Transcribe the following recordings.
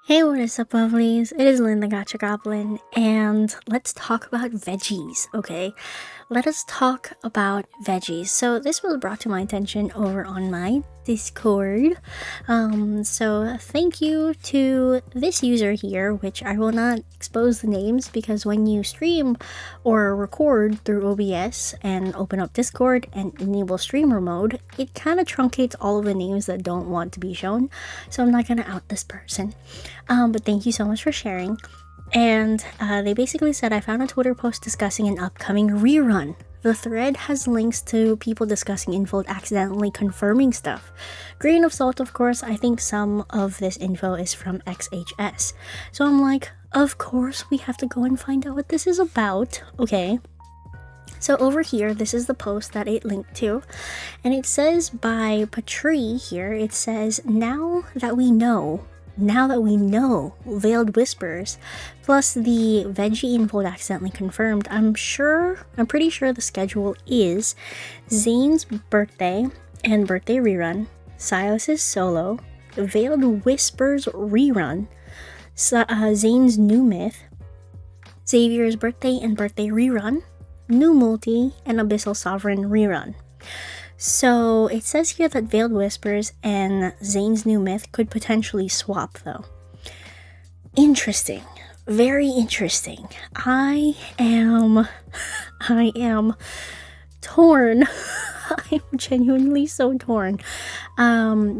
Hey, what is up, lovelies? It is Lynn the Gacha Goblin, and let's talk about veggies, okay? Let us talk about veggies. So this was brought to my attention over on my Discord. So thank you to this user here, which I will not expose the names because when you stream or record through OBS and open up Discord and enable streamer mode, it kind of truncates all of the names that don't want to be shown. So I'm not gonna out this person. But thank you so much for sharing. And they basically said, I found a Twitter post discussing an upcoming rerun. The thread has links to people discussing info accidentally confirming stuff. Grain of salt, of course. I think some of this info is from XHS. So I'm like, of course we have to go and find out what this is about. Okay. So over here, this is the post that it linked to, and it says by Patri here, it says, now that we know, Veiled Whispers, plus the veggie info accidentally confirmed, I'm pretty sure the schedule is Zane's birthday and birthday rerun, Silas's solo, Veiled Whispers rerun, Zane's new myth, Xavier's birthday and birthday rerun, new multi, and Abyssal Sovereign rerun. So it says here that Veiled Whispers and Zane's new myth could potentially swap though. Interesting. Very interesting. I am torn. I'm genuinely so torn.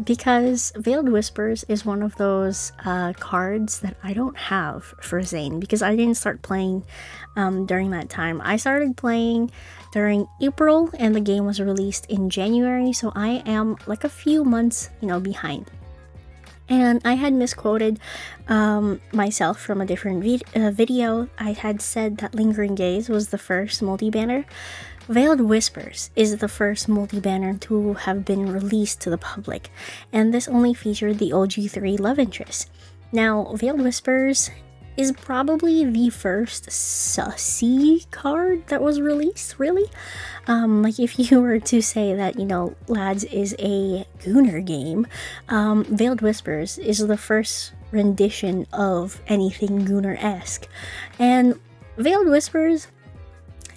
Because Veiled Whispers is one of those cards that I don't have for Zane because I didn't start playing during that time. I started playing during April and the game was released in January, so I am like a few months, behind. And I had misquoted myself from a different video. I had said that Lingering Gaze was the first multi-banner. Veiled Whispers is the first multi-banner to have been released to the public, and this only featured the OG3 love interest. Now, Veiled Whispers is probably the first sussy card that was released, really. Like if you were to say that, Lads is a Gooner game, Veiled Whispers is the first rendition of anything Gooner-esque. And Veiled Whispers,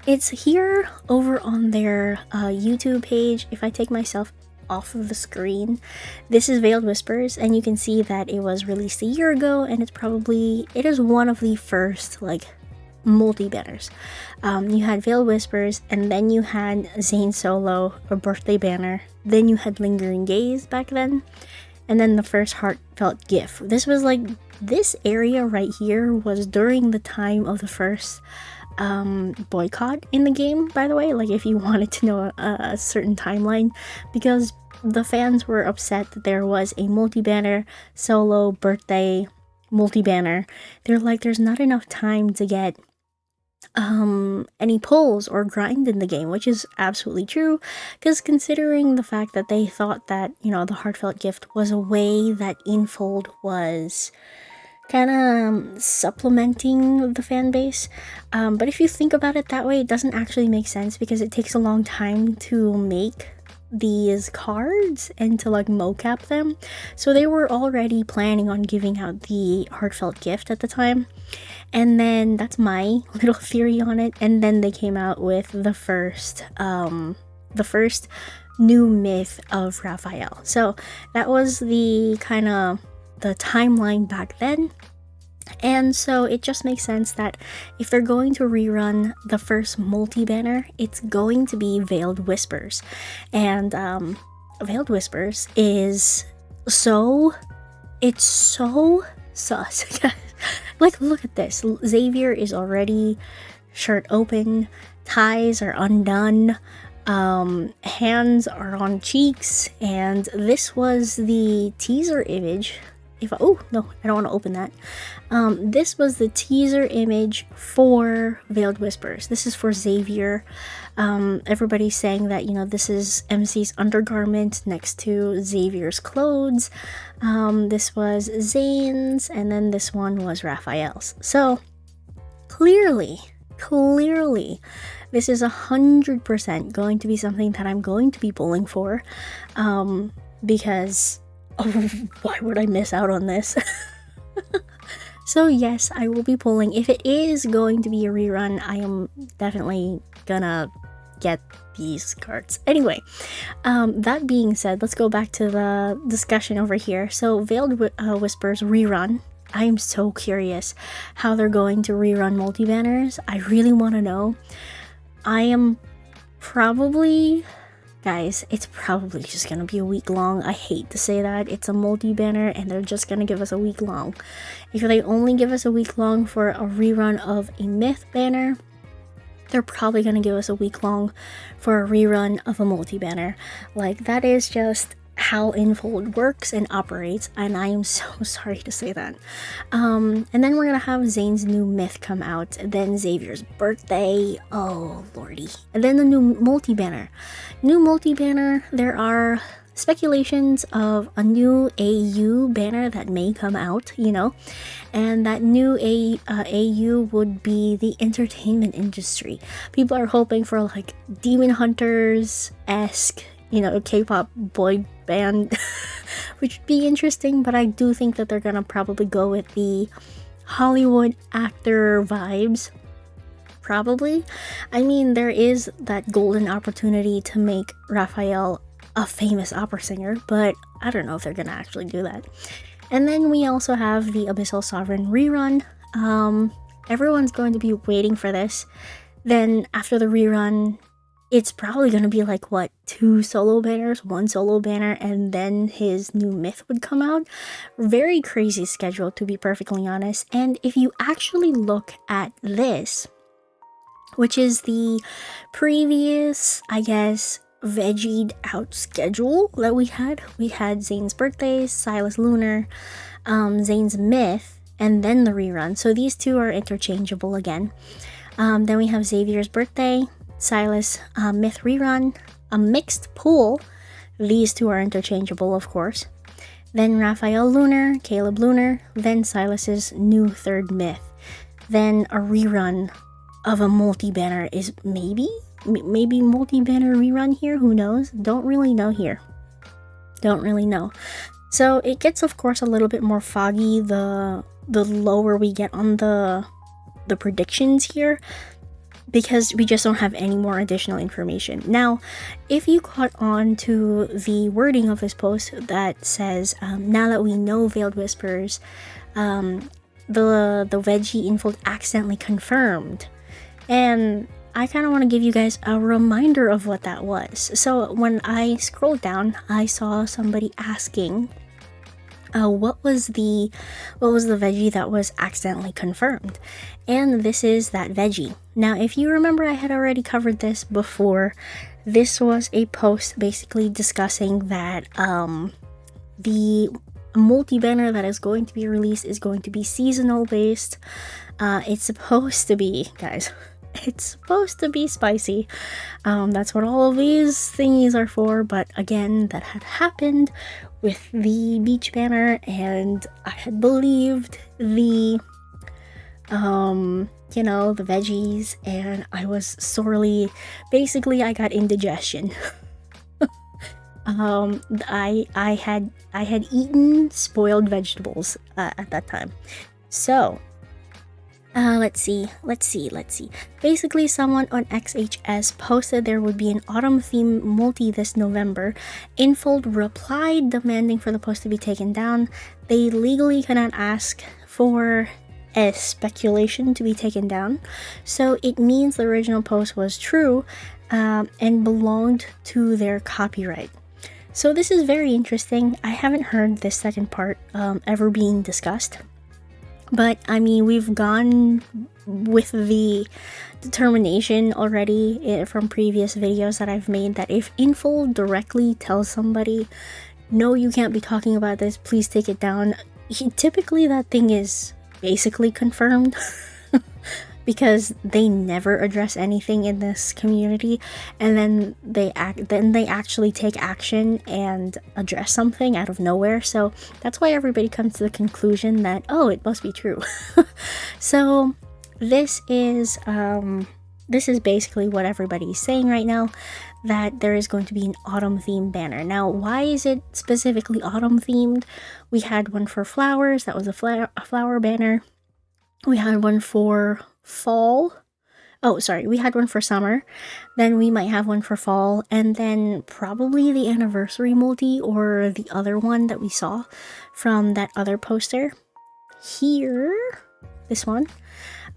it's here over on their YouTube page. If I take myself off of the screen, this is Veiled Whispers, and you can see that it was released a year ago, and it is one of the first multi-banners. You had Veiled Whispers, and then you had Zane Solo, a birthday banner, then you had Lingering Gaze back then, and then the first heartfelt GIF. This was this area right here was during the time of the first boycott in the game, by the way, if you wanted to know a certain timeline, because the fans were upset that there was a multi-banner solo birthday multi-banner. They're like, there's not enough time to get any pulls or grind in the game, which is absolutely true, because considering the fact that they thought that the heartfelt gift was a way that Infold was kind of supplementing the fan base, but if you think about it that way, it doesn't actually make sense because it takes a long time to make these cards and to mocap them. So they were already planning on giving out the heartfelt gift at the time, and then that's my little theory on it. And then they came out with the first new myth of Raphael. So that was the kind of the timeline back then. And so it just makes sense that if they're going to rerun the first multi-banner, it's going to be Veiled Whispers. And Veiled Whispers is so sus. Look at this. Xavier is already shirt open, ties are undone, hands are on cheeks, and this was the teaser image. Oh no, I don't want to open that. This was the teaser image for Veiled Whispers. This is for Xavier. Everybody's saying that this is MC's undergarment next to Xavier's clothes. This was Zane's, and then this one was Raphael's. So clearly, this is 100% going to be something that I'm going to be pulling for, because why would I miss out on this? So yes, I will be pulling. If it is going to be a rerun, I am definitely gonna get these cards. Anyway, that being said, let's go back to the discussion over here. So Veiled Whispers rerun. I am so curious how they're going to rerun multi-banners. I really want to know. I am probably... Guys, it's probably just gonna be a week long. I hate to say that. It's a multi-banner and they're just gonna give us a week long. If they only give us a week long for a rerun of a myth banner, they're probably gonna give us a week long for a rerun of a multi-banner. Like, that is just how Infold works and operates, and I am so sorry to say that. And then we're gonna have Zane's new myth come out, then Xavier's birthday, oh lordy, and then the new multi-banner. There are speculations of a new AU banner that may come out, you know, and that new AU would be the entertainment industry. People are hoping for like Demon Hunters-esque, you know, K-pop boy band, which would be interesting, but I do think that they're gonna probably go with the Hollywood actor vibes. Probably. I mean, there is that golden opportunity to make Raphael a famous opera singer, but I don't know if they're gonna actually do that. And then we also have the Abyssal Sovereign rerun. Everyone's going to be waiting for this. Then after the rerun, it's probably going to be like, what, 2 solo banners, 1 solo banner, and then his new myth would come out. Very crazy schedule, to be perfectly honest. And if you actually look at this, which is the previous, I guess, veggied out schedule that we had Zane's birthday, Silas Lunar, Zane's myth, and then the rerun. So these two are interchangeable again. Then we have Xavier's birthday, Silas myth rerun, a mixed pool. These two are interchangeable, of course. Then Raphael Lunar, Caleb Lunar, then Silas's new third myth. Then a rerun of a multi-banner is maybe multi-banner rerun here, who knows? Don't really know here. Don't really know. So it gets, of course, a little bit more foggy the lower we get on the predictions here, because we just don't have any more additional information. Now, if you caught on to the wording of this post that says, now that we know Veiled Whispers, the veggie infold accidentally confirmed. And I kind of want to give you guys a reminder of what that was. So when I scrolled down, I saw somebody asking, what was the veggie that was accidentally confirmed? And this is that veggie. Now, if you remember, I had already covered this before. This was a post basically discussing that the multi-banner that is going to be released is going to be seasonal based. It's supposed to be, guys, it's supposed to be spicy. That's what all of these thingies are for, but again, that had happened with the beach banner, and I had believed the the veggies, and I was sorely, basically I got indigestion. I had eaten spoiled vegetables at that time. So let's see. Basically, someone on XHS posted there would be an autumn theme multi this November. Infold replied demanding for the post to be taken down. They legally cannot ask for a speculation to be taken down, so it means the original post was true and belonged to their copyright. So this is very interesting. I haven't heard this second part ever being discussed. But, I mean, we've gone with the determination already from previous videos that I've made that if Infold directly tells somebody, no, you can't be talking about this, please take it down, typically that thing is basically confirmed. Because they never address anything in this community, and then they actually take action and address something out of nowhere. So that's why everybody comes to the conclusion that, oh, it must be true. So this is basically what everybody is saying right now, that there is going to be an autumn themed banner. Now, why is it specifically autumn themed? We had one for flowers, that was a flower banner. We had one for fall. Oh, sorry, we had one for summer. Then we might have one for fall, and then probably the anniversary multi or the other one that we saw from that other poster here. This one.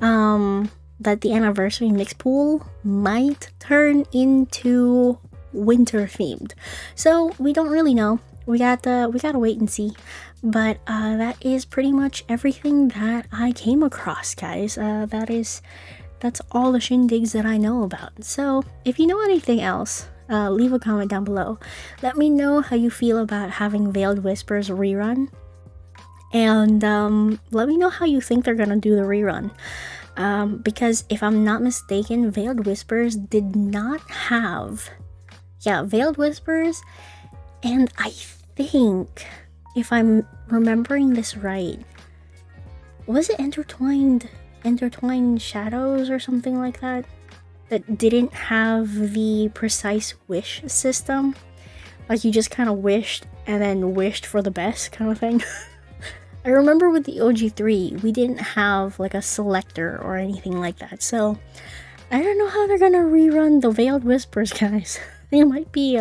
That the anniversary mix pool might turn into winter themed. So we don't really know. We gotta wait and see. But that is pretty much everything that I came across, guys. That's all the shindigs that I know about. So if you know anything else, leave a comment down below. Let me know how you feel about having Veiled Whispers rerun. And let me know how you think they're gonna do the rerun. Because if I'm not mistaken, Veiled Whispers did not have... Yeah, Veiled Whispers, and I think, if I'm remembering this right, was it Intertwined Shadows or something like that? That didn't have the precise wish system? Like you just kind of wished and then wished for the best kind of thing? I remember with the OG3, we didn't have like a selector or anything like that, so I don't know how they're gonna rerun the Veiled Whispers, guys. It might be,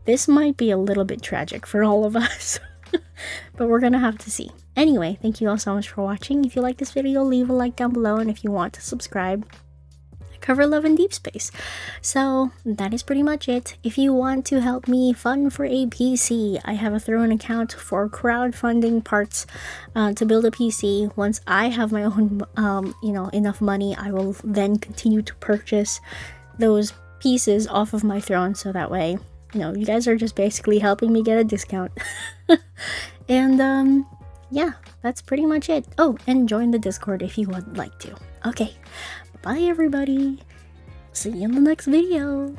this might be a little bit tragic for all of us, but we're gonna have to see. Anyway, thank you all so much for watching. If you like this video, leave a like down below, and if you want to subscribe, I cover love in Deepspace. So that is pretty much it. If you want to help me fund for a PC, I have a throw-in account for crowdfunding parts to build a PC. Once I have my own, enough money, I will then continue to purchase those pieces off of my throne, so that way, you guys are just basically helping me get a discount. And yeah, that's pretty much it. Oh, and join the Discord if you would like to. Okay, bye everybody. See you in the next video.